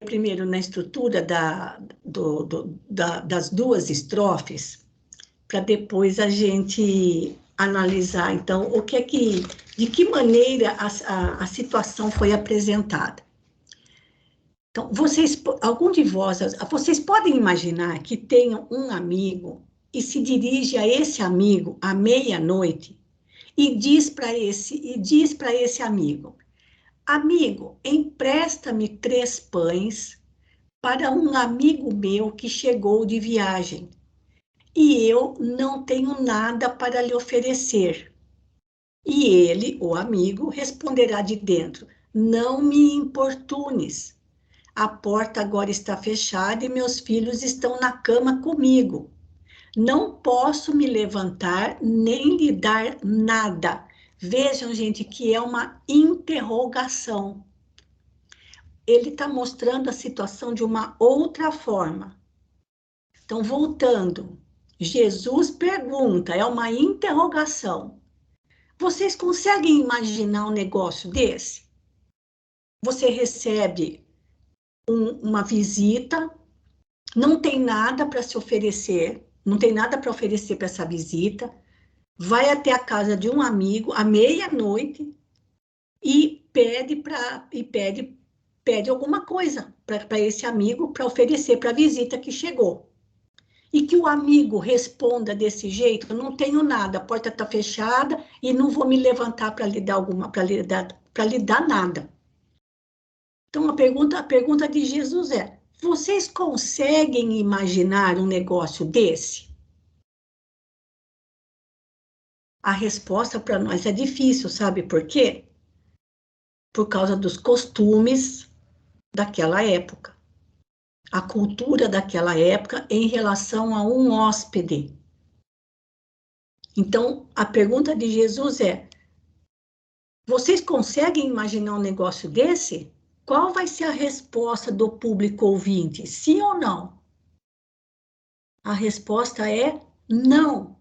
primeiro na estrutura das duas estrofes, para depois a gente analisar, então, de que maneira a situação foi apresentada. Então, algum de vocês podem imaginar que tenham um amigo e se dirige a esse amigo à meia-noite e diz para esse amigo: amigo, empresta-me 3 pães para um amigo meu que chegou de viagem e eu não tenho nada para lhe oferecer. E ele, o amigo, responderá de dentro: não me importunes. A porta agora está fechada e meus filhos estão na cama comigo. Não posso me levantar nem lhe dar nada. Vejam, gente, que é uma interrogação. Ele está mostrando a situação de uma outra forma. Então, voltando, Jesus pergunta, é uma interrogação. Vocês conseguem imaginar um negócio desse? Você recebe uma visita, não tem nada para se oferecer, não tem nada para oferecer para essa visita, vai até a casa de um amigo à meia-noite e pede alguma coisa para esse amigo para oferecer para a visita que chegou. E que o amigo responda desse jeito: não tenho nada, a porta está fechada e não vou me levantar para lhe dar nada. Então, a pergunta de Jesus é: vocês conseguem imaginar um negócio desse? A resposta para nós é difícil, sabe por quê? Por causa dos costumes daquela época. A cultura daquela época em relação a um hóspede. Então, a pergunta de Jesus é: vocês conseguem imaginar um negócio desse? Qual vai ser a resposta do público ouvinte? Sim ou não? A resposta é não.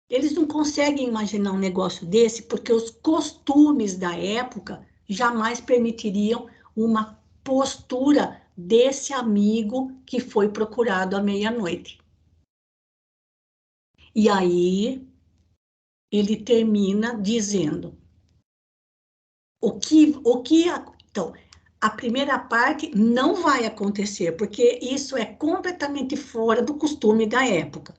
Eles não conseguem imaginar um negócio desse porque os costumes da época jamais permitiriam uma postura desse amigo que foi procurado à meia-noite. E aí ele termina dizendo então, a primeira parte não vai acontecer, porque isso é completamente fora do costume da época.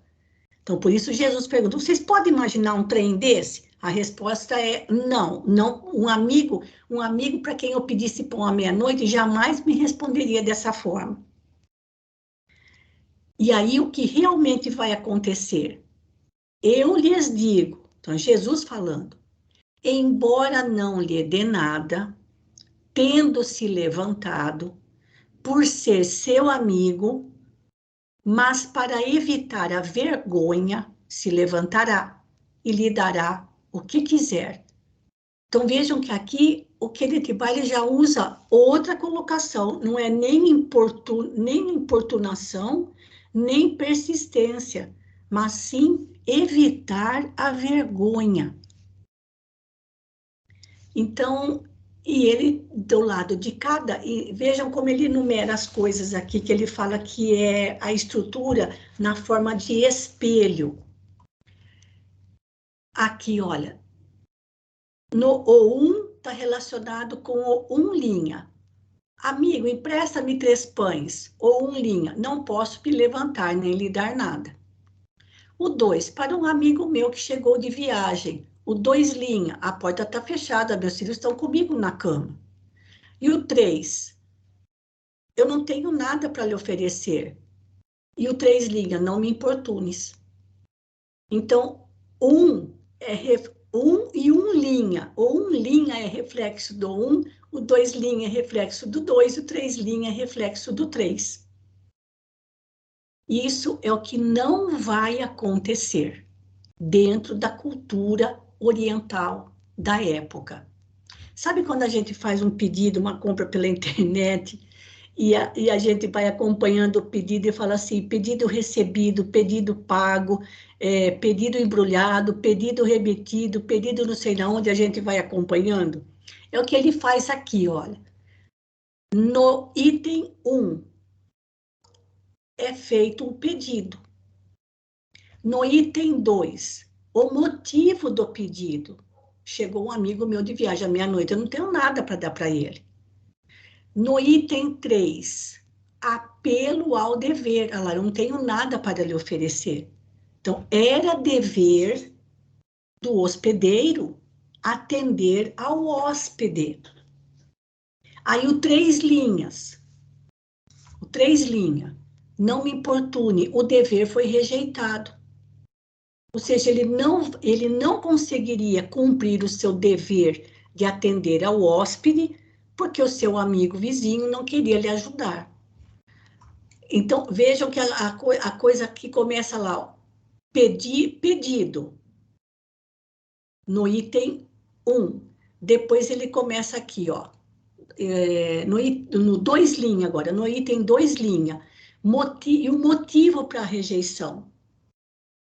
Então, por isso Jesus pergunta: vocês podem imaginar um trem desse? A resposta é não. Um amigo para quem eu pedisse pão à meia-noite jamais me responderia dessa forma. E aí o que realmente vai acontecer? Eu lhes digo, então Jesus falando, embora não lhe dê nada, tendo se levantado, por ser seu amigo, mas para evitar a vergonha, se levantará e lhe dará o que quiser. Então vejam que aqui o Kenneth Bailey já usa outra colocação, não é nem importunação, nem persistência, mas sim evitar a vergonha. Então, e ele do lado de cada, e vejam como ele enumera as coisas aqui, que ele fala que é a estrutura na forma de espelho. Aqui, olha, o está relacionado com o linha. Amigo, empresta-me 3 pães, ou linha, não posso me levantar nem lhe dar nada. O 2, para um amigo meu que chegou de viagem. O 2 linha, a porta está fechada, meus filhos estão comigo na cama. E o 3, eu não tenho nada para lhe oferecer. E o 3 linha, não me importunes. Então, e linha, ou linha é reflexo do 1, o 2 linha é reflexo do 2, o 3 linha é reflexo do 3. Isso é o que não vai acontecer dentro da cultura oriental da época. Sabe quando a gente faz um pedido, uma compra pela internet, e a gente vai acompanhando o pedido e fala assim: pedido recebido, pedido pago, pedido embrulhado, pedido remetido, pedido não sei na onde, a gente vai acompanhando? É o que ele faz aqui, olha. No item 1, é feito um pedido. No item 2, o motivo do pedido. Chegou um amigo meu de viagem à meia-noite, eu não tenho nada para dar para ele. No item 3, apelo ao dever. Olha lá, eu não tenho nada para lhe oferecer. Então, era dever do hospedeiro atender ao hóspede. Aí o 3 linhas. O 3 linhas. Não me importune, o dever foi rejeitado. Ou seja, ele não conseguiria cumprir o seu dever de atender ao hóspede, porque o seu amigo vizinho não queria lhe ajudar. Então, vejam que a coisa que começa lá, ó, pedido, no item 1. Depois ele começa aqui, ó, no 2 linha agora, no item 2 linha, e o motivo para a rejeição.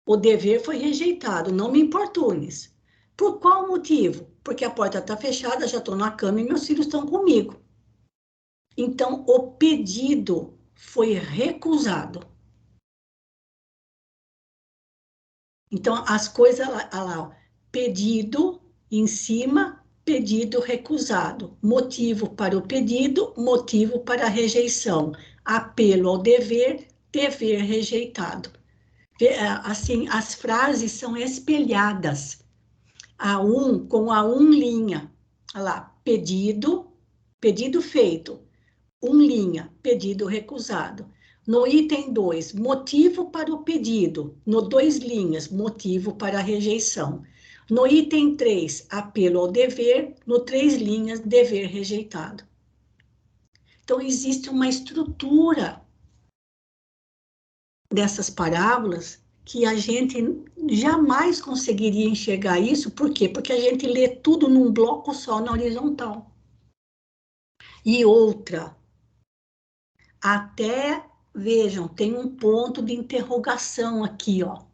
O dever foi rejeitado, não me importunes. Por qual motivo? Porque a porta está fechada, já estou na cama e meus filhos estão comigo. Então, o pedido foi recusado. Então, as coisas lá, pedido em cima, pedido recusado. Motivo para o pedido, motivo para a rejeição. Apelo ao dever, dever rejeitado. Assim, as frases são espelhadas. Com a linha. Olha lá, pedido feito. Linha, pedido recusado. No item 2, motivo para o pedido. No 2 linhas, motivo para a rejeição. No item 3, apelo ao dever. No 3 linhas, dever rejeitado. Então, existe uma estrutura dessas parábolas que a gente jamais conseguiria enxergar isso. Por quê? Porque a gente lê tudo num bloco só, na horizontal. E outra, até, vejam, tem um ponto de interrogação aqui, ó.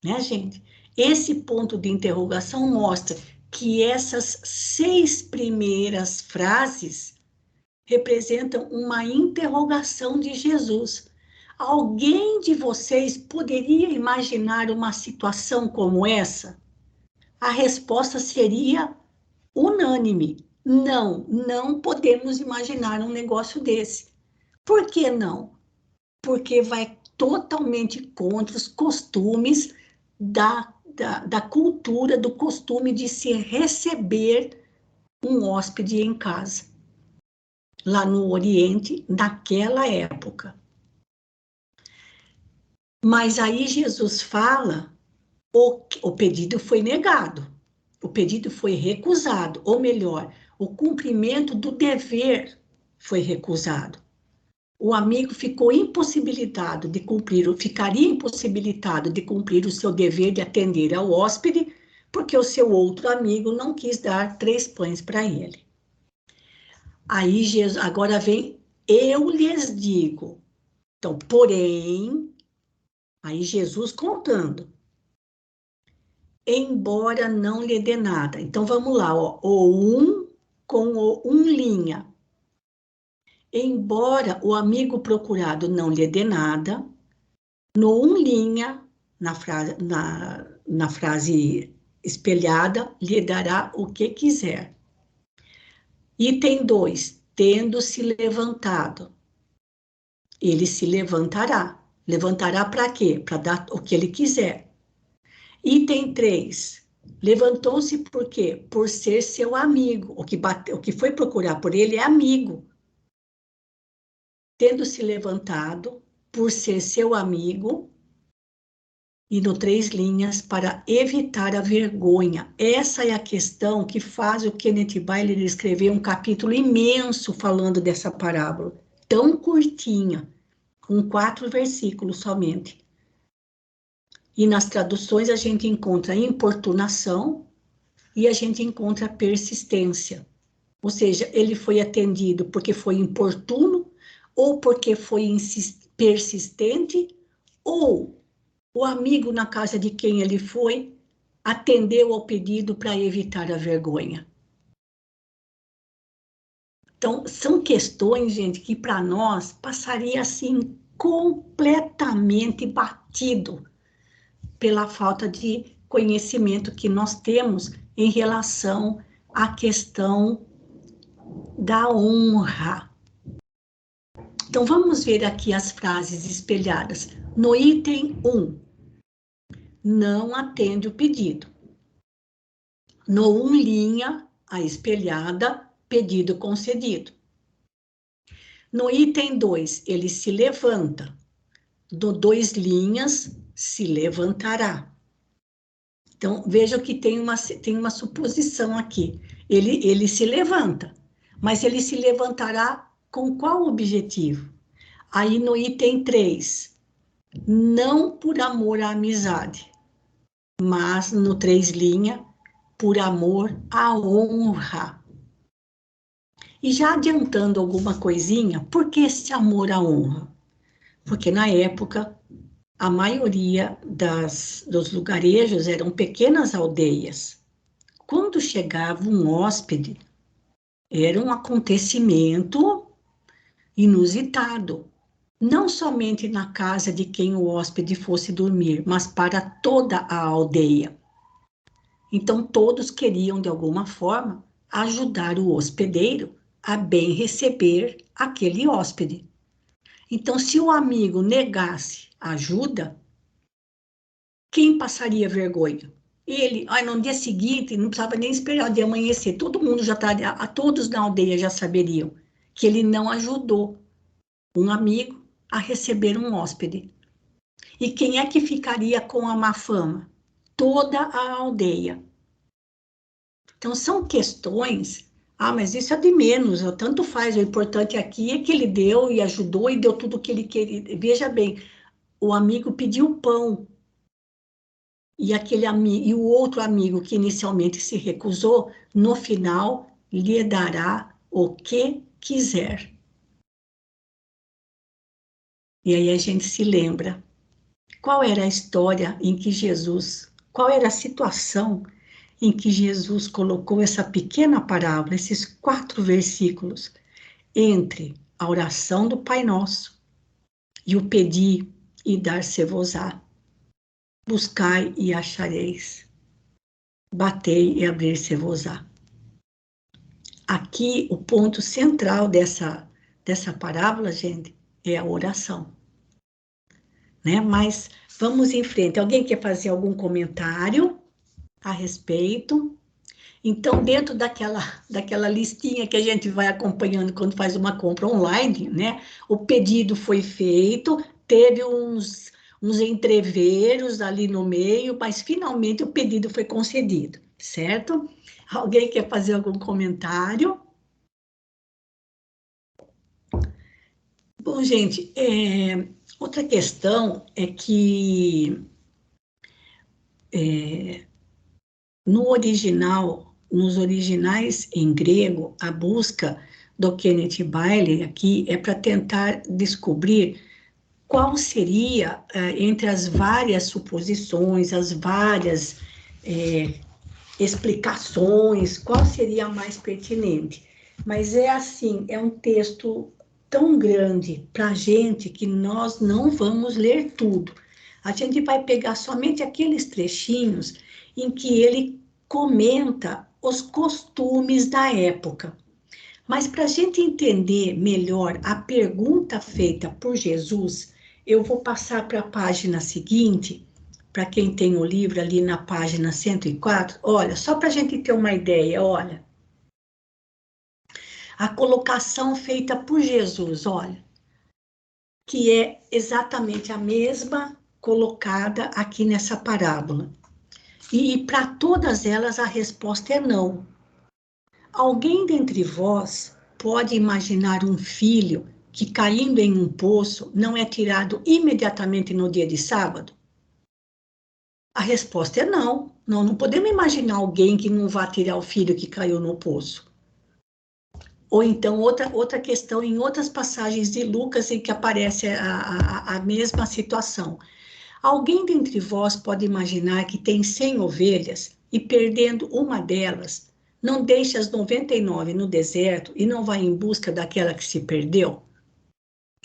Né, gente? Esse ponto de interrogação mostra que essas 6 primeiras frases representam uma interrogação de Jesus. Alguém de vocês poderia imaginar uma situação como essa? A resposta seria unânime. Não, não podemos imaginar um negócio desse. Por que não? Porque vai totalmente contra os costumes da cultura, do costume de se receber um hóspede em casa, lá no Oriente, naquela época. Mas aí Jesus fala, o pedido foi negado, o pedido foi recusado, ou melhor, o cumprimento do dever foi recusado. O amigo ficou impossibilitado de cumprir, ficaria impossibilitado de cumprir o seu dever de atender ao hóspede, porque o seu outro amigo não quis dar 3 pães para ele. Aí Jesus, agora vem, eu lhes digo. Então, porém, aí Jesus contando, embora não lhe dê nada. Então, vamos lá, ó, com o linha. Embora o amigo procurado não lhe dê nada, no linha, na frase espelhada, lhe dará o que quiser. Item 2, tendo se levantado, ele se levantará. Levantará para quê? Para dar o que ele quiser. Item 3, levantou-se por quê? Por ser seu amigo. O que foi procurar por ele é amigo. Tendo se levantado por ser seu amigo, e no 3 linhas, para evitar a vergonha. Essa é a questão que faz o Kenneth Bailey escrever um capítulo imenso falando dessa parábola, tão curtinha, com 4 versículos somente. E nas traduções a gente encontra importunação e a gente encontra persistência. Ou seja, ele foi atendido porque foi importuno, ou porque foi persistente, ou o amigo na casa de quem ele foi atendeu ao pedido para evitar a vergonha. Então, são questões, gente, que para nós passaria assim completamente batido pela falta de conhecimento que nós temos em relação à questão da honra. Então, vamos ver aqui as frases espelhadas. No item 1, não atende o pedido. No 1 linha, a espelhada, pedido concedido. No item 2, ele se levanta. No 2 linhas, se levantará. Então, veja que tem uma suposição aqui. Ele se levanta, mas ele se levantará com qual objetivo? Aí no item 3, não por amor à amizade, mas no 3 linha, por amor à honra. E já adiantando alguma coisinha, por que esse amor à honra? Porque na época, a maioria dos lugarejos eram pequenas aldeias. Quando chegava um hóspede, era um acontecimento inusitado. Não somente na casa de quem o hóspede fosse dormir, mas para toda a aldeia. Então, todos queriam, de alguma forma, ajudar o hospedeiro a bem receber aquele hóspede. Então, se o amigo negasse ajuda, quem passaria vergonha? Ele, no dia seguinte, não precisava nem esperar de amanhecer, todo mundo já estaria, todos na aldeia já saberiam que ele não ajudou um amigo a receber um hóspede. E quem é que ficaria com a má fama? Toda a aldeia. Então, são questões, mas isso é de menos, tanto faz, o importante aqui é que ele deu e ajudou e deu tudo o que ele queria. Veja bem, o amigo pediu pão, e o outro amigo que inicialmente se recusou, no final, lhe dará o que quiser. E aí a gente se lembra, qual era a história em que Jesus, qual era a situação em que Jesus colocou essa pequena parábola, esses 4 versículos, entre a oração do Pai Nosso e o pedir e dar-se-vos-á. Buscai e achareis. Batei e abrir-se-vos-á. Aqui, o ponto central dessa parábola, gente, é a oração. Né? Mas vamos em frente. Alguém quer fazer algum comentário a respeito? Então, dentro daquela listinha que a gente vai acompanhando quando faz uma compra online, né? O pedido foi feito, teve uns entreveros ali no meio, mas finalmente o pedido foi concedido, certo? Alguém quer fazer algum comentário? Bom, gente, outra questão é que nos originais em grego, a busca do Kenneth Bailey aqui é para tentar descobrir qual seria, entre as várias suposições, as várias explicações, qual seria a mais pertinente. Mas é assim, é um texto tão grande para a gente que nós não vamos ler tudo. A gente vai pegar somente aqueles trechinhos em que ele comenta os costumes da época. Mas para a gente entender melhor a pergunta feita por Jesus, eu vou passar para a página seguinte, para quem tem o livro ali na página 104, olha, só para a gente ter uma ideia, olha. A colocação feita por Jesus, olha, que é exatamente a mesma colocada aqui nessa parábola. E para todas elas a resposta é não. Alguém dentre vós pode imaginar um filho que, caindo em um poço, não é tirado imediatamente no dia de sábado? A resposta é não. Não podemos imaginar alguém que não vá tirar o filho que caiu no poço. Ou então, outra questão, em outras passagens de Lucas, em que aparece a mesma situação. Alguém dentre vós pode imaginar que tem 100 ovelhas e, perdendo uma delas, não deixe as 99 no deserto e não vai em busca daquela que se perdeu?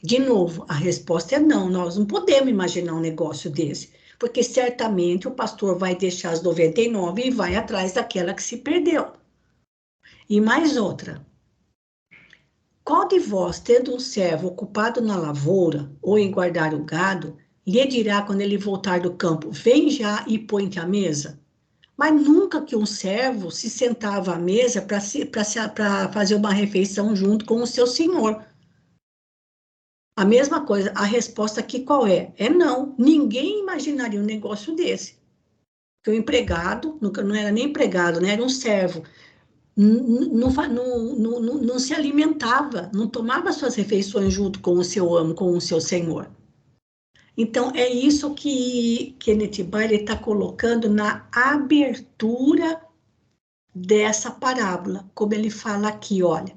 De novo, a resposta é não, nós não podemos imaginar um negócio desse, porque certamente o pastor vai deixar as 99 e vai atrás daquela que se perdeu. E mais outra, qual de vós, tendo um servo ocupado na lavoura ou em guardar o gado, lhe dirá quando ele voltar do campo, vem já e põe-te à mesa? Mas nunca que um servo se sentava à mesa para fazer uma refeição junto com o seu senhor. A mesma coisa, a resposta aqui qual é? É não. Ninguém imaginaria um negócio desse. Porque o empregado, não era nem empregado, né? Era um servo. Não se alimentava, não tomava suas refeições junto com o seu amo, com o seu senhor. Então, é isso que Kenneth Bailey está colocando na abertura dessa parábola, como ele fala aqui, olha.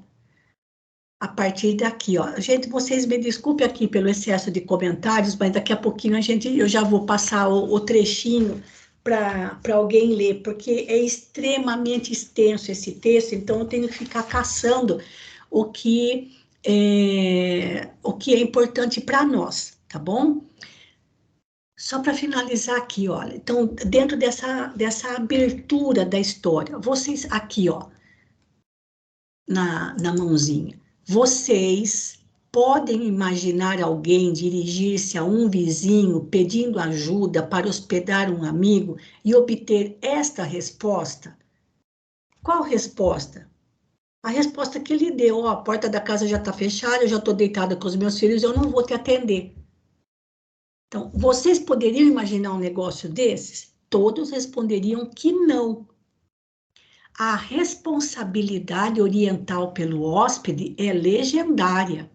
A partir daqui, ó. Gente, vocês me desculpem aqui pelo excesso de comentários, mas daqui a pouquinho eu já vou passar o trechinho para alguém ler, porque é extremamente extenso esse texto, então eu tenho que ficar caçando o que é importante para nós, tá bom? Só para finalizar aqui, olha, então, dentro dessa abertura da história, vocês aqui, ó, na mãozinha. Vocês podem imaginar alguém dirigir-se a um vizinho pedindo ajuda para hospedar um amigo e obter esta resposta? Qual resposta? A resposta que ele deu, ó, a porta da casa já está fechada, eu já estou deitada com os meus filhos, eu não vou te atender. Então, vocês poderiam imaginar um negócio desses? Todos responderiam que não. A responsabilidade oriental pelo hóspede é legendária.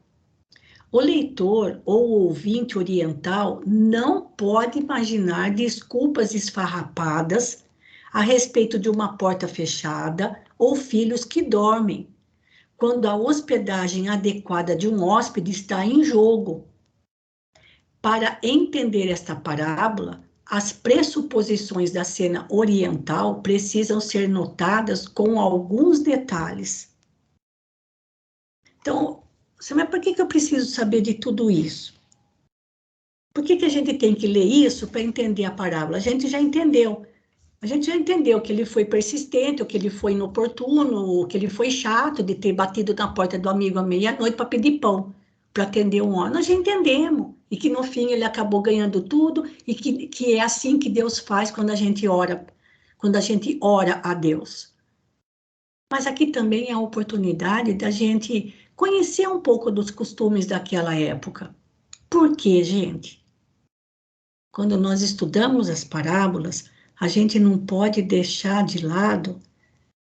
O leitor ou ouvinte oriental não pode imaginar desculpas esfarrapadas a respeito de uma porta fechada ou filhos que dormem, quando a hospedagem adequada de um hóspede está em jogo. Para entender esta parábola, as pressuposições da cena oriental precisam ser notadas com alguns detalhes. Então, mas por que eu preciso saber de tudo isso? Por que a gente tem que ler isso para entender a parábola? A gente já entendeu. A gente já entendeu que ele foi persistente, que ele foi inoportuno, que ele foi chato de ter batido na porta do amigo à meia-noite para pedir pão, para atender um homem. Nós já entendemos. E que no fim ele acabou ganhando tudo, e que é assim que Deus faz quando a gente ora a Deus. Mas aqui também é a oportunidade da gente conhecer um pouco dos costumes daquela época. Por quê, gente? Quando nós estudamos as parábolas, a gente não pode deixar de lado,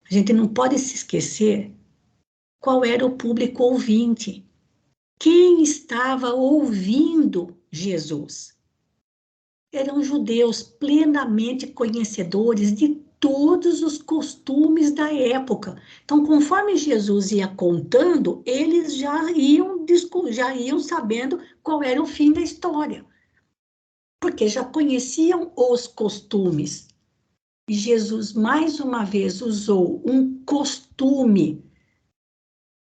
a gente não pode se esquecer qual era o público ouvinte. Quem estava ouvindo Jesus? Eram judeus plenamente conhecedores de todos os costumes da época. Então, conforme Jesus ia contando, eles já iam sabendo qual era o fim da história, porque já conheciam os costumes. E Jesus, mais uma vez, usou um costume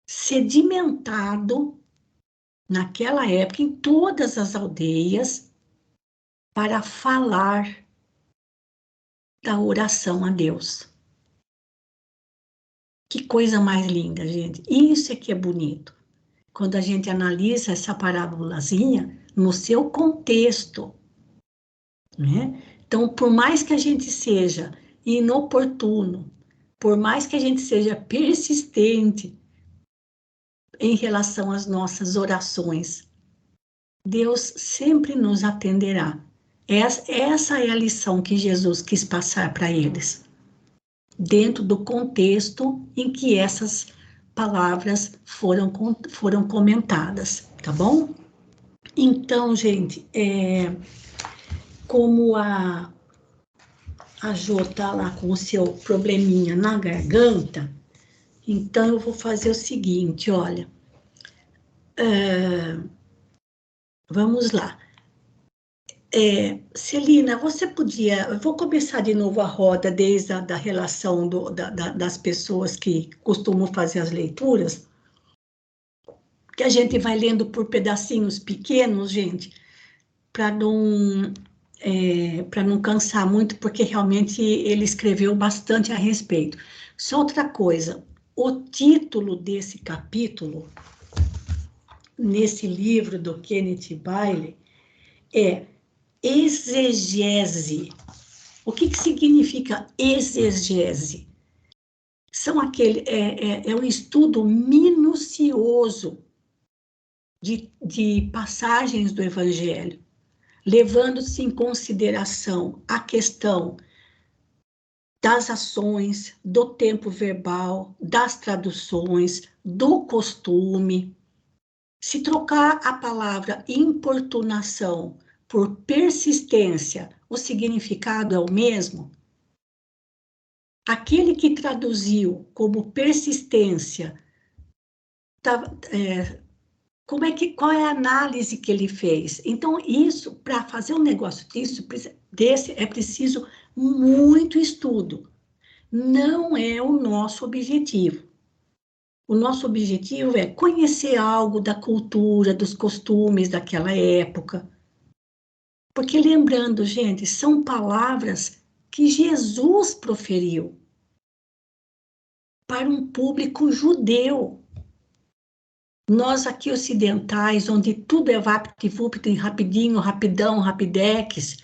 sedimentado naquela época, em todas as aldeias, para falar da oração a Deus. Que coisa mais linda, gente. Isso é que é bonito. Quando a gente analisa essa parábolazinha no seu contexto, né? Então, por mais que a gente seja inoportuno, por mais que a gente seja persistente em relação às nossas orações, Deus sempre nos atenderá. Essa é a lição que Jesus quis passar para eles, dentro do contexto em que essas palavras foram comentadas, tá bom? Então, gente, como a Jo tá lá com o seu probleminha na garganta, então eu vou fazer o seguinte, olha, vamos lá. Celina, você podia... Eu vou começar de novo a roda desde a da relação das pessoas que costumam fazer as leituras, que a gente vai lendo por pedacinhos pequenos, gente, para não cansar muito, porque realmente ele escreveu bastante a respeito. Só outra coisa, o título desse capítulo, nesse livro do Kenneth Bailey, é exegese. O que significa exegese? É um estudo minucioso de passagens do Evangelho, levando-se em consideração a questão das ações, do tempo verbal, das traduções, do costume. Se trocar a palavra importunação por persistência, o significado é o mesmo? Aquele que traduziu como persistência, qual é a análise que ele fez? Então, isso, para fazer um negócio desse, é preciso muito estudo. Não é o nosso objetivo. O nosso objetivo é conhecer algo da cultura, dos costumes daquela época. Porque lembrando, gente, são palavras que Jesus proferiu para um público judeu. Nós aqui ocidentais, onde tudo é vapt-vupt, rapidinho, rapidão, rapidex,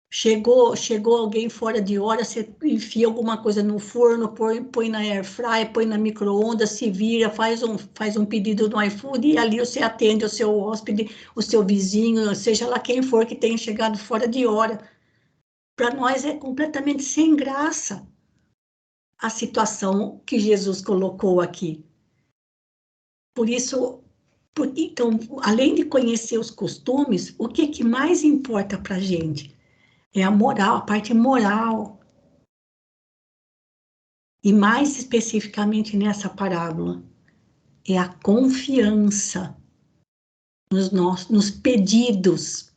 chegou alguém fora de hora, você enfia alguma coisa no forno, põe na air fry, põe na micro-ondas, se vira, faz um pedido no iFood e ali você atende o seu hóspede, o seu vizinho, seja lá quem for que tenha chegado fora de hora. Para nós é completamente sem graça a situação que Jesus colocou aqui. Por isso, então, além de conhecer os costumes, o que mais importa para a gente é a moral, a parte moral. E mais especificamente nessa parábola, é a confiança nos pedidos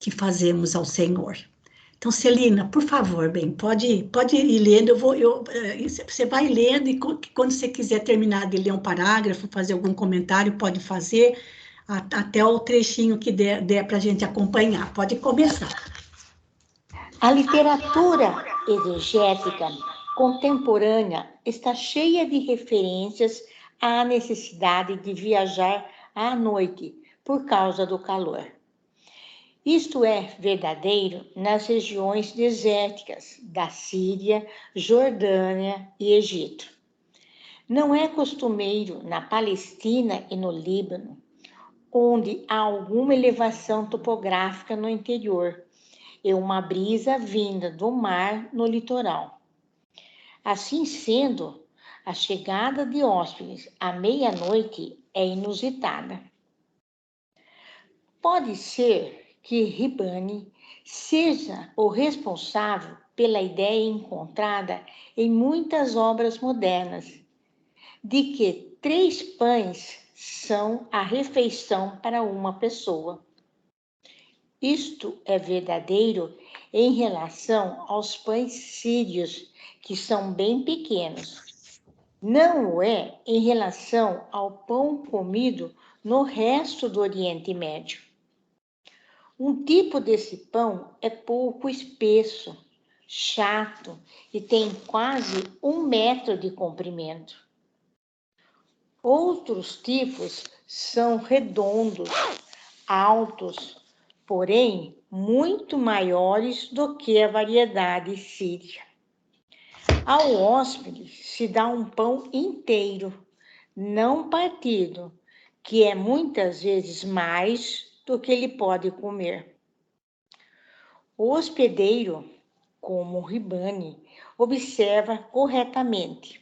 que fazemos ao Senhor. Então, Celina, por favor, bem, pode ir lendo, você vai lendo e quando você quiser terminar de ler um parágrafo, fazer algum comentário, pode fazer, até o trechinho que der para a gente acompanhar. Pode começar. A literatura exegética contemporânea está cheia de referências à necessidade de viajar à noite por causa do calor. Isto é verdadeiro nas regiões desérticas da Síria, Jordânia e Egito. Não é costumeiro na Palestina e no Líbano, onde há alguma elevação topográfica no interior e uma brisa vinda do mar no litoral. Assim sendo, a chegada de hóspedes à meia-noite é inusitada. Pode ser que Ribani seja o responsável pela ideia encontrada em muitas obras modernas, de que 3 pães são a refeição para uma pessoa. Isto é verdadeiro em relação aos pães sírios, que são bem pequenos. Não o é em relação ao pão comido no resto do Oriente Médio. Um tipo desse pão é pouco espesso, chato e tem quase 1 metro de comprimento. Outros tipos são redondos, altos, porém muito maiores do que a variedade síria. Ao hóspede se dá um pão inteiro, não partido, que é muitas vezes mais do que ele pode comer. O hospedeiro, como Ribani, observa corretamente.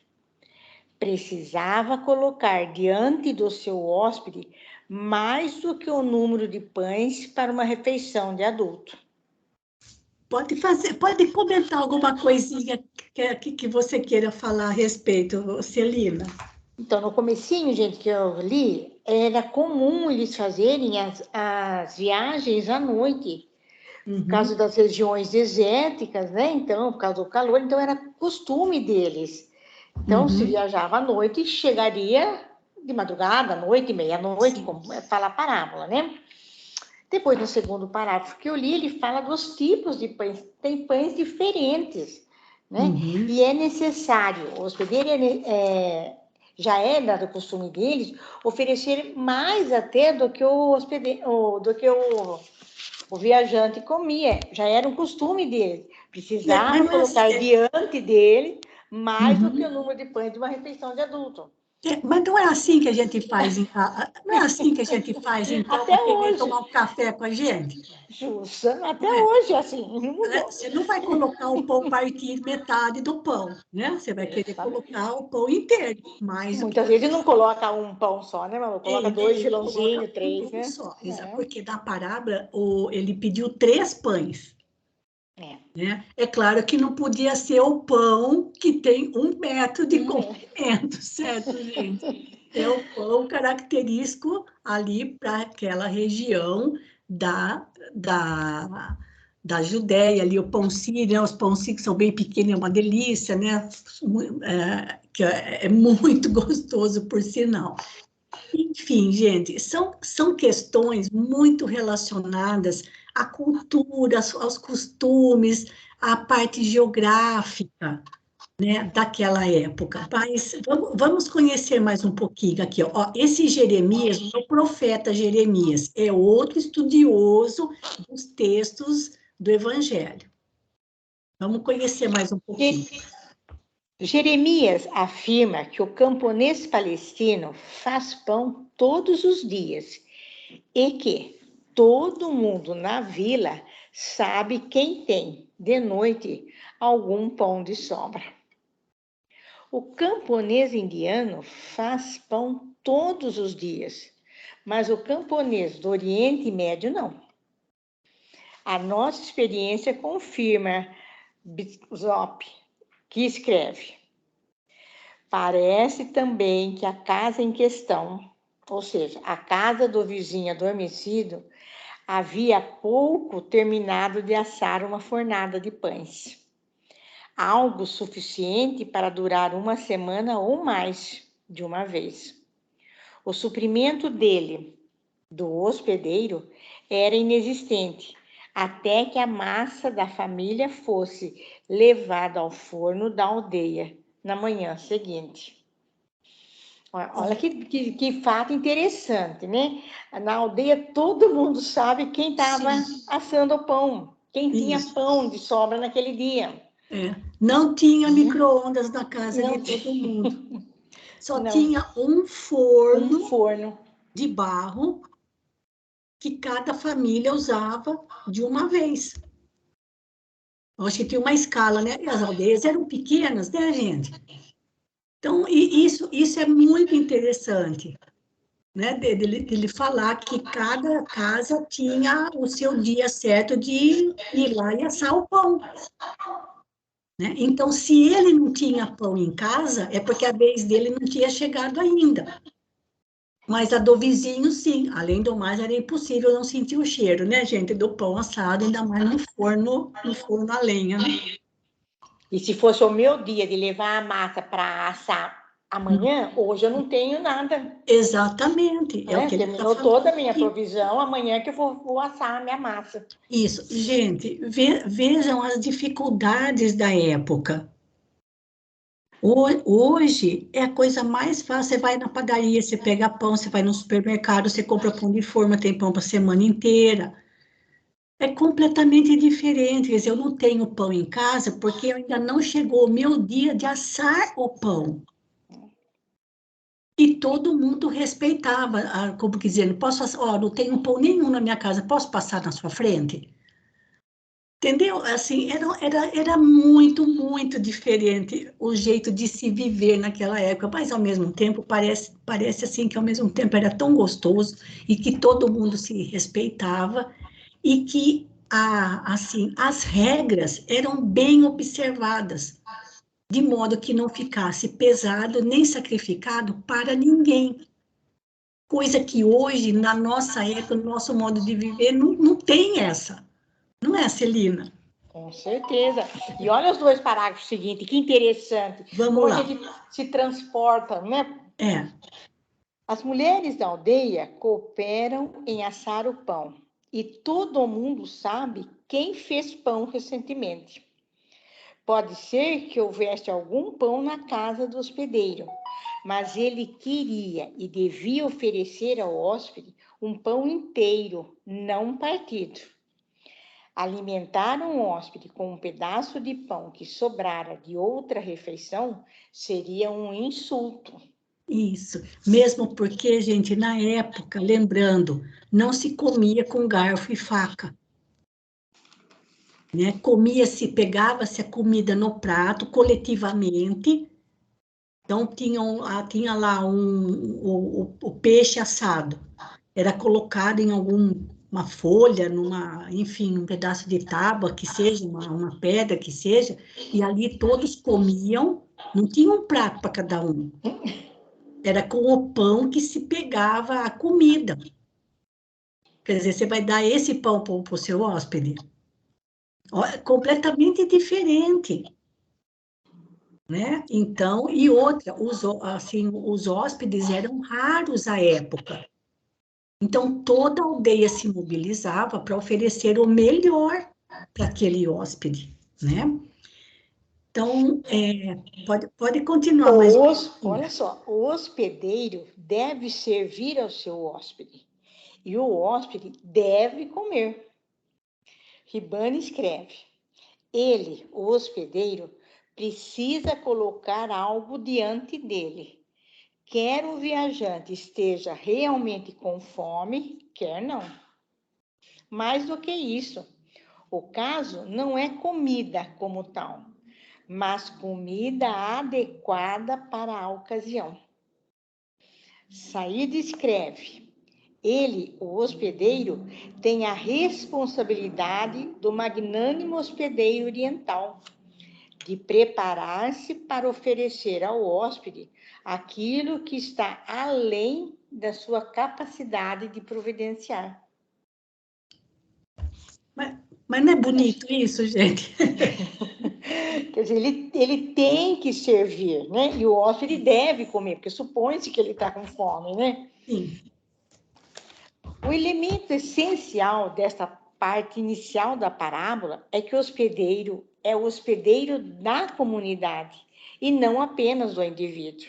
Precisava colocar diante do seu hóspede mais do que o número de pães para uma refeição de adulto. Pode comentar alguma coisinha que você queira falar a respeito, Celina? Então, no comecinho, gente, que eu li, era comum eles fazerem as viagens à noite Por causa das regiões desérticas, né? Então, por causa do calor, então era costume deles. Então, se viajava à noite, chegaria de madrugada, à noite, meia-noite, como fala a parábola, né? Depois, no segundo parágrafo que eu li, ele fala dos tipos de pães. Tem pães diferentes, né? E é necessário, o hospedeiro já é dado o costume deles oferecer mais até do que o viajante comia. Já era um costume deles. Precisava colocar diante dele mais do que o número de pães de uma refeição de adulto. Mas não é assim que a gente faz, não é assim que a gente faz, então, até hoje. Tomar um café com a gente? Justa, até hoje, assim. Você não vai colocar o pão partir metade do pão, né? Você vai querer colocar o pão inteiro. Muitas vezes não coloca um pão só, né, Malu? Coloca 2 filãozinhos, 3, né? Só. Porque na parábola ele pediu 3 pães. Né? É claro que não podia ser o pão que tem 1 metro de comprimento, certo, gente? É o pão característico ali para aquela região da Judéia, ali o pão sírio, né? Os pão sírios são bem pequenos, é uma delícia, né? Que é muito gostoso, por sinal. Enfim, gente, são questões muito relacionadas à cultura, aos costumes, à parte geográfica, né, daquela época. Mas vamos conhecer mais um pouquinho aqui. Ó. Esse Jeremias, o profeta Jeremias, é outro estudioso dos textos do Evangelho. Vamos conhecer mais um pouquinho. Jeremias afirma que o camponês palestino faz pão todos os dias e que todo mundo na vila sabe quem tem, de noite, algum pão de sobra. O camponês indiano faz pão todos os dias, mas o camponês do Oriente Médio não. A nossa experiência confirma Zop, que escreve: parece também que a casa em questão, ou seja, a casa do vizinho adormecido, havia pouco terminado de assar uma fornada de pães. Algo suficiente para durar 1 semana ou mais de uma vez. O suprimento dele, do hospedeiro, era inexistente, até que a massa da família fosse levada ao forno da aldeia na manhã seguinte. Olha que fato interessante, né? Na aldeia todo mundo sabe quem estava assando o pão, quem tinha pão de sobra naquele dia. Não tinha micro-ondas na casa de todo mundo. Só tinha um forno de barro que cada família usava de uma vez. Eu acho que tinha uma escala, né? E as aldeias eram pequenas, né, gente? Então, isso é muito interessante, né? Dele falar que cada casa tinha o seu dia certo de ir lá e assar o pão. Né? Então, se ele não tinha pão em casa, é porque a vez dele não tinha chegado ainda. Mas a do vizinho, sim. Além do mais, era impossível não sentir o cheiro, né, gente, do pão assado, ainda mais no forno a lenha, né? E se fosse o meu dia de levar a massa para assar amanhã, hoje eu não tenho nada. Exatamente. É o que ele está falando. Toda a minha provisão, amanhã que eu vou assar a minha massa. Isso. Gente, vejam as dificuldades da época. Hoje é a coisa mais fácil. Você vai na padaria, você pega pão, você vai no supermercado, você compra pão de forma, tem pão para a semana inteira. É completamente diferente. Quer dizer, eu não tenho pão em casa porque ainda não chegou o meu dia de assar o pão. E todo mundo respeitava, como dizendo, não tenho pão nenhum na minha casa, posso passar na sua frente? Entendeu? Assim, era muito, muito diferente o jeito de se viver naquela época, mas ao mesmo tempo parece assim que ao mesmo tempo era tão gostoso e que todo mundo se respeitava e que assim, as regras eram bem observadas, de modo que não ficasse pesado nem sacrificado para ninguém. Coisa que hoje, na nossa época, no nosso modo de viver, não tem essa. Não é, Celina? Com certeza. E olha os dois parágrafos seguintes, que interessante. Vamos Como lá. a gente se transporta, né? É. As mulheres da aldeia cooperam em assar o pão. E todo mundo sabe quem fez pão recentemente. Pode ser que houvesse algum pão na casa do hospedeiro, mas ele queria e devia oferecer ao hóspede um pão inteiro, não partido. Alimentar um hóspede com um pedaço de pão que sobrara de outra refeição seria um insulto. Isso. Mesmo porque, gente, na época, lembrando, não se comia com garfo e faca, né? Comia-se, pegava-se a comida no prato coletivamente. Então, tinha lá o peixe assado. Era colocado em alguma folha, enfim, um pedaço de tábua, que seja, uma pedra, que seja, e ali todos comiam, não tinha um prato para cada um. Era com o pão que se pegava a comida. Quer dizer, você vai dar esse pão para o seu hóspede? É completamente diferente, né? Então, e outra, assim, os hóspedes eram raros à época. Então, toda a aldeia se mobilizava para oferecer o melhor para aquele hóspede, né? Então, pode continuar, mas... Olha só, o hospedeiro deve servir ao seu hóspede e o hóspede deve comer. Ribani escreve: ele, o hospedeiro, precisa colocar algo diante dele. Quer o viajante esteja realmente com fome, quer não. Mais do que isso, o caso não é comida como tal, mas comida adequada para a ocasião. Saída escreve: ele, o hospedeiro, tem a responsabilidade do magnânimo hospedeiro oriental de preparar-se para oferecer ao hóspede aquilo que está além da sua capacidade de providenciar. Mas não é bonito isso, gente? Quer dizer, ele tem que servir, né? E o hóspede deve comer, porque supõe-se que ele está com fome, né? Sim. O elemento essencial desta parte inicial da parábola é que o hospedeiro é o hospedeiro da comunidade e não apenas do indivíduo.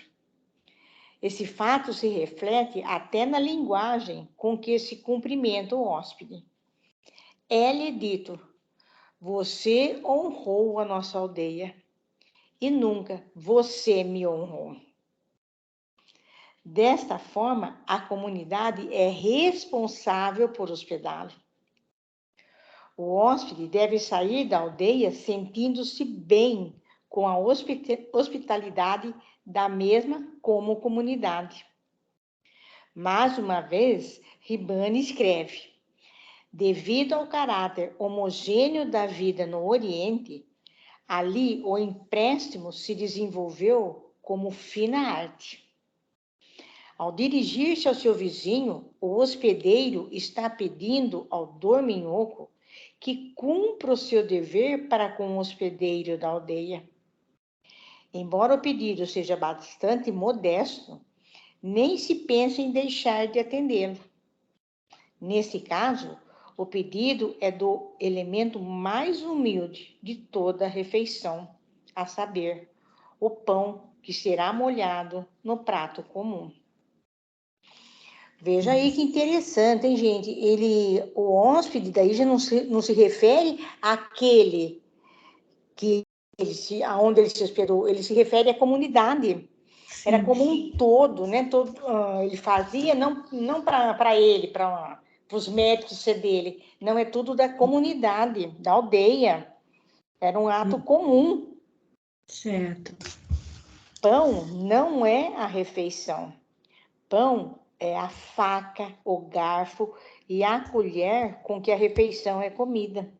Esse fato se reflete até na linguagem com que se cumprimenta o hóspede. É-lhe dito: você honrou a nossa aldeia e nunca você me honrou. Desta forma, a comunidade é responsável por hospedá-lo. O hóspede deve sair da aldeia sentindo-se bem com a hospitalidade da mesma como comunidade. Mais uma vez, Ribani escreve: devido ao caráter homogêneo da vida no Oriente, ali o empréstimo se desenvolveu como fina arte. Ao dirigir-se ao seu vizinho, o hospedeiro está pedindo ao dorminhoco que cumpra o seu dever para com o hospedeiro da aldeia. Embora o pedido seja bastante modesto, nem se pensa em deixar de atendê-lo. Nesse caso, o pedido é do elemento mais humilde de toda a refeição, a saber, o pão que será molhado no prato comum. Veja aí que interessante, hein, gente? O hóspede daí já não se refere àquele aonde ele se hospedou, ele se refere à comunidade. Era Sim. como um todo, né? Ele fazia não para ele, para os médicos ser dele. Não, é tudo da comunidade, da aldeia. Era um ato comum. Certo. Pão não é a refeição. Pão é a faca, o garfo e a colher com que a refeição é comida.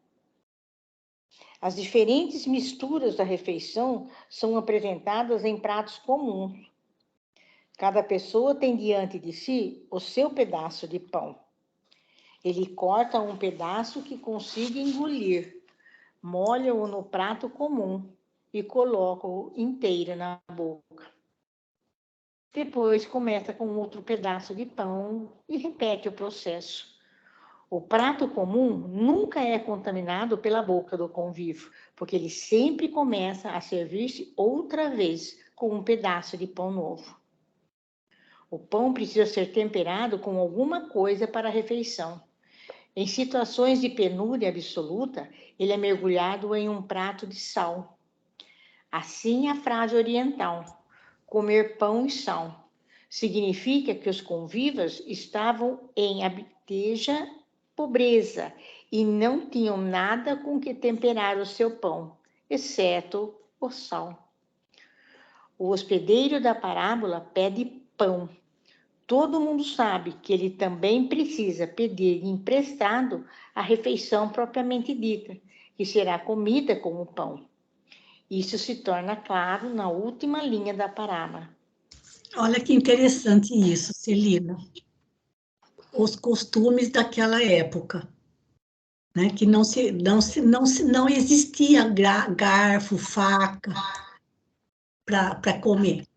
As diferentes misturas da refeição são apresentadas em pratos comuns. Cada pessoa tem diante de si o seu pedaço de pão. Ele corta um pedaço que consiga engolir, molha-o no prato comum e coloca-o inteiro na boca. Depois começa com outro pedaço de pão e repete o processo. O prato comum nunca é contaminado pela boca do convívio, porque ele sempre começa a servir-se outra vez com um pedaço de pão novo. O pão precisa ser temperado com alguma coisa para a refeição. Em situações de penúria absoluta, ele é mergulhado em um prato de sal. Assim, a frase oriental, comer pão e sal, significa que os convivas estavam em abjeja pobreza e não tinham nada com que temperar o seu pão, exceto o sal. O hospedeiro da parábola pede pão. Todo mundo sabe que ele também precisa pedir emprestado a refeição propriamente dita, que será comida com o pão. Isso se torna claro na última linha da parábola. Olha que interessante isso, Celina. Os costumes daquela época, né? Que não existia garfo, faca para comer.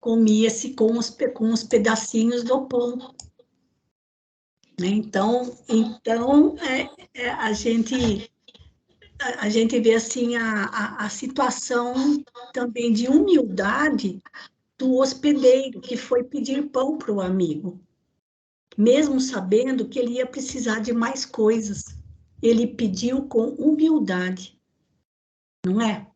Comia-se com os pedacinhos do pão. Né? Então a gente vê assim a situação também de humildade do hospedeiro que foi pedir pão para o amigo, mesmo sabendo que ele ia precisar de mais coisas. Ele pediu com humildade, não é?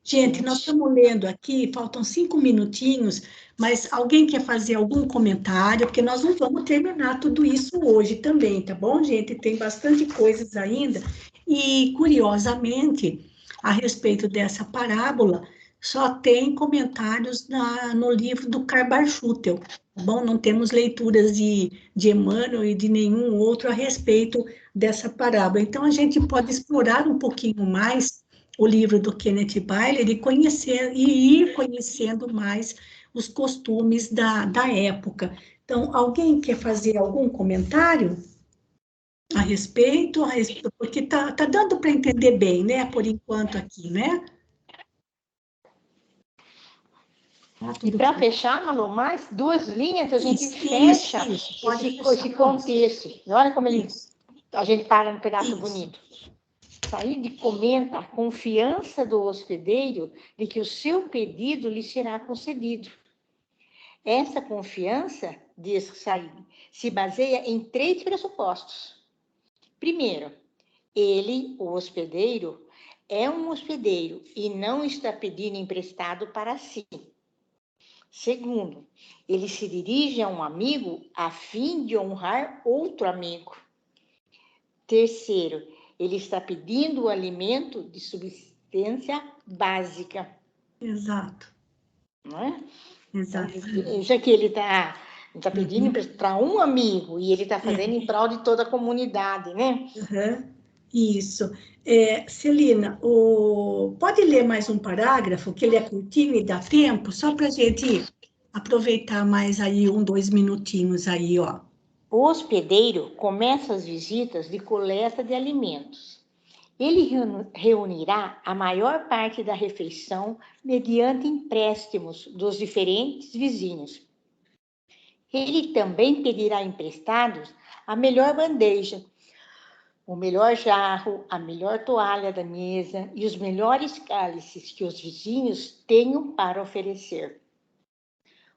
Gente, nós estamos lendo aqui, faltam 5 minutinhos, mas alguém quer fazer algum comentário? Porque nós não vamos terminar tudo isso hoje também, tá bom, gente? Tem bastante coisas ainda. E, curiosamente, a respeito dessa parábola, só tem comentários no livro do Karl Schutel, tá bom? Não temos leituras de Emmanuel e de nenhum outro a respeito dessa parábola. Então, a gente pode explorar um pouquinho mais o livro do Kenneth Bailey e ir conhecendo mais os costumes da época. Então, alguém quer fazer algum comentário a respeito? Porque tá dando para entender bem, né, por enquanto aqui, né? E para fechar, Malu, mais 2 linhas a gente fecha esse contexto. Olha como a gente para no pedaço bonito. Said comenta a confiança do hospedeiro de que o seu pedido lhe será concedido. Essa confiança, diz Said, se baseia em 3 pressupostos. Primeiro, ele, o hospedeiro, é um hospedeiro e não está pedindo emprestado para si. Segundo, ele se dirige a um amigo a fim de honrar outro amigo. Terceiro, ele está pedindo o alimento de subsistência básica. Exato. Não é? Exato. Já que ele está pedindo para um amigo e ele está fazendo em prol de toda a comunidade, né? Isso. Celina, pode ler mais um parágrafo, que ele é curtinho e dá tempo, só para a gente aproveitar mais aí 2 minutinhos aí, ó. O hospedeiro começa as visitas de coleta de alimentos. Ele reunirá a maior parte da refeição mediante empréstimos dos diferentes vizinhos. Ele também pedirá emprestados a melhor bandeja, o melhor jarro, a melhor toalha da mesa e os melhores cálices que os vizinhos tenham para oferecer.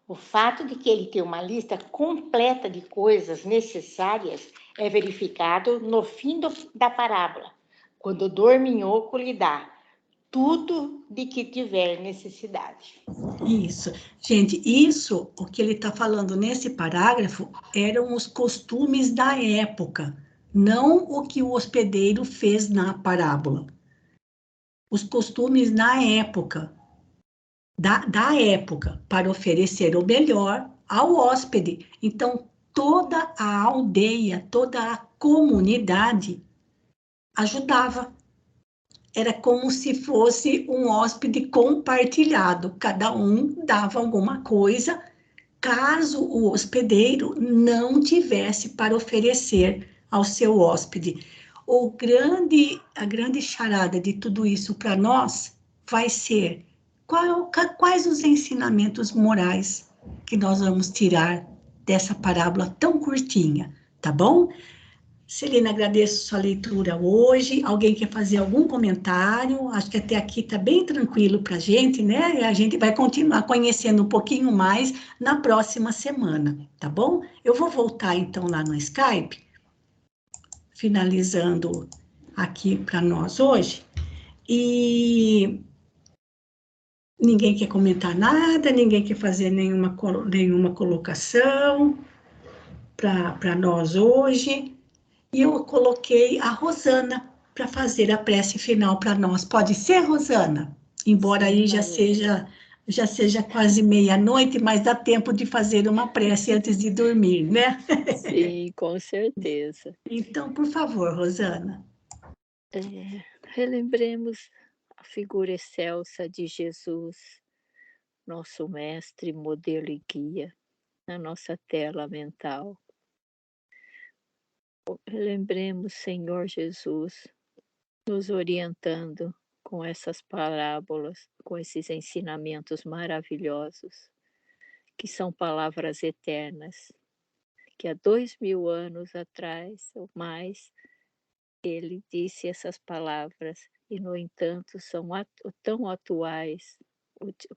O fato de que ele tem uma lista completa de coisas necessárias é verificado no fim da parábola, quando o dorminhoco lhe dá tudo de que tiver necessidade. Isso. Gente, isso, o que ele está falando nesse parágrafo, eram os costumes da época, não o que o hospedeiro fez na parábola. Os costumes na época, da época, para oferecer o melhor ao hóspede. Então, toda a aldeia, toda a comunidade ajudava. Era como se fosse um hóspede compartilhado, cada um dava alguma coisa, caso o hospedeiro não tivesse para oferecer ao seu hóspede. A grande charada de tudo isso para nós vai ser quais os ensinamentos morais que nós vamos tirar dessa parábola tão curtinha, tá bom? Celina, agradeço sua leitura hoje. Alguém quer fazer algum comentário? Acho que até aqui está bem tranquilo para a gente, né? E a gente vai continuar conhecendo um pouquinho mais na próxima semana, tá bom? Eu vou voltar então lá no Skype, finalizando aqui para nós hoje. E ninguém quer comentar nada, ninguém quer fazer nenhuma colocação para nós hoje. E eu coloquei a Rosana para fazer a prece final para nós. Pode ser, Rosana? Embora aí já seja quase meia-noite, mas dá tempo de fazer uma prece antes de dormir, né? Sim, com certeza. Então, por favor, Rosana. Relembremos a figura excelsa de Jesus, nosso mestre, modelo e guia, na nossa tela mental. Lembremos, Senhor Jesus, nos orientando com essas parábolas, com esses ensinamentos maravilhosos, que são palavras eternas, que há 2000 anos atrás, ou mais, ele disse essas palavras, e, no entanto, são tão atuais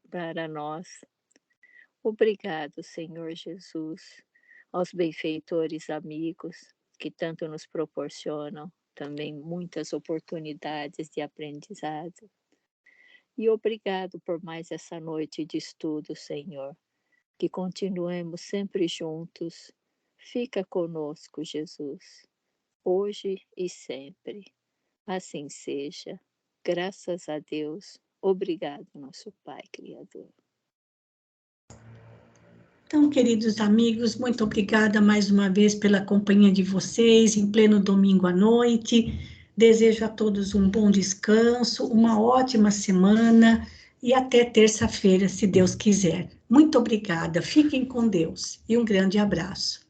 para nós. Obrigado, Senhor Jesus, aos benfeitores amigos, que tanto nos proporcionam também muitas oportunidades de aprendizado. E obrigado por mais essa noite de estudo, Senhor. Que continuemos sempre juntos. Fica conosco, Jesus, hoje e sempre. Assim seja. Graças a Deus. Obrigado, nosso Pai Criador. Então, queridos amigos, muito obrigada mais uma vez pela companhia de vocês em pleno domingo à noite. Desejo a todos um bom descanso, uma ótima semana e até terça-feira, se Deus quiser. Muito obrigada, fiquem com Deus e um grande abraço.